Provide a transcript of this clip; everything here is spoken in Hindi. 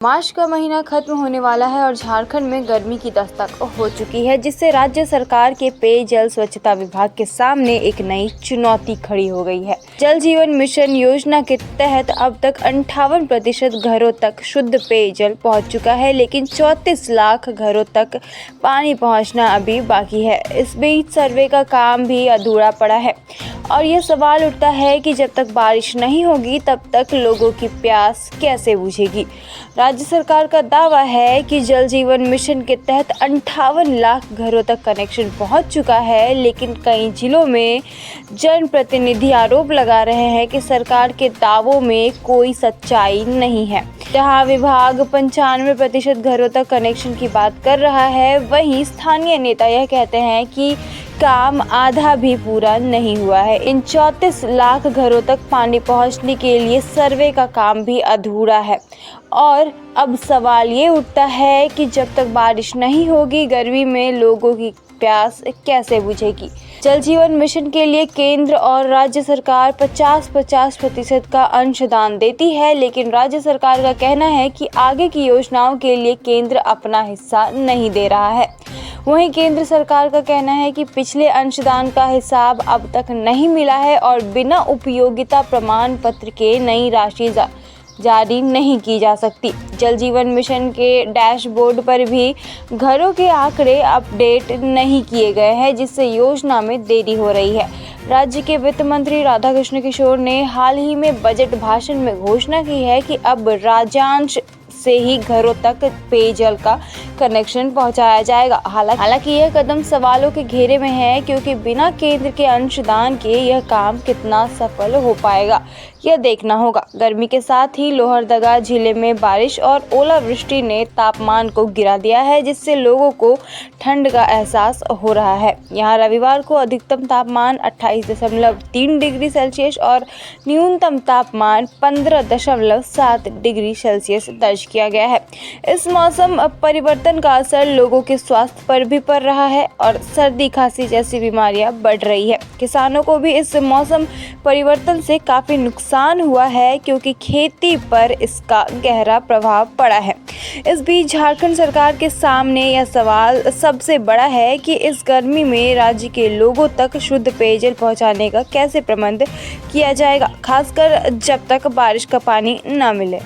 मार्च का महीना खत्म होने वाला है और झारखंड में गर्मी की दस्तक हो चुकी है, जिससे राज्य सरकार के पेयजल स्वच्छता विभाग के सामने एक नई चुनौती खड़ी हो गई है। जल जीवन मिशन योजना के तहत अब तक 58% घरों तक शुद्ध पेयजल पहुंच चुका है, लेकिन 34 लाख घरों तक पानी पहुंचना अभी बाकी है। इस बीच सर्वे का काम भी अधूरा पड़ा है और यह सवाल उठता है कि जब तक बारिश नहीं होगी तब तक लोगों की प्यास कैसे बुझेगी। राज्य सरकार का दावा है कि जल जीवन मिशन के तहत 58 लाख घरों तक कनेक्शन पहुंच चुका है, लेकिन कई जिलों में जनप्रतिनिधि आरोप लगा रहे हैं कि सरकार के दावों में कोई सच्चाई नहीं है। जहां विभाग 95% घरों तक कनेक्शन की बात कर रहा है, वहीं स्थानीय नेता यह कहते हैं कि काम आधा भी पूरा नहीं हुआ है। इन 34 लाख घरों तक पानी पहुंचने के लिए सर्वे का काम भी अधूरा है और अब सवाल ये उठता है कि जब तक बारिश नहीं होगी, गर्मी में लोगों की प्यास कैसे बुझेगी। जल जीवन मिशन के लिए केंद्र और राज्य सरकार 50-50% का अंशदान देती है, लेकिन राज्य सरकार का कहना है कि आगे की योजनाओं के लिए केंद्र अपना हिस्सा नहीं दे रहा है। वहीं केंद्र सरकार का कहना है कि पिछले अंशदान का हिसाब अब तक नहीं मिला है और बिना उपयोगिता प्रमाण पत्र के नई राशि जारी नहीं की जा सकती। जल जीवन मिशन के डैशबोर्ड पर भी घरों के आंकड़े अपडेट नहीं किए गए हैं, जिससे योजना में देरी हो रही है। राज्य के वित्त मंत्री राधाकृष्ण किशोर ने हाल ही में बजट भाषण में घोषणा की है कि अब राज्यांश से ही घरों तक पेयजल का कनेक्शन पहुंचाया जाएगा। हालांकि यह कदम सवालों के घेरे में है, क्योंकि बिना केंद्र के अंशदान के यह काम कितना सफल हो पाएगा, यह देखना होगा। गर्मी के साथ ही लोहरदगा जिले में बारिश और ओलावृष्टि ने तापमान को गिरा दिया है, जिससे लोगों को ठंड का एहसास हो रहा है। यहाँ रविवार को अधिकतम तापमान 28.3 डिग्री सेल्सियस और न्यूनतम तापमान 15.7 डिग्री सेल्सियस दर्ज किया गया है। इस मौसम परिवर्तन का असर लोगों के स्वास्थ्य पर भी पड़ रहा है और सर्दी खांसी जैसी बीमारियां बढ़ रही है। किसानों को भी इस मौसम परिवर्तन से काफी नुकसान हुआ है, क्योंकि खेती पर इसका गहरा प्रभाव पड़ा है। इस बीच झारखंड सरकार के सामने यह सवाल सबसे बड़ा है कि इस गर्मी में राज्य के लोगों तक शुद्ध पेयजल पहुंचाने का कैसे प्रबंध किया जाएगा, खासकर जब तक बारिश का पानी न मिले।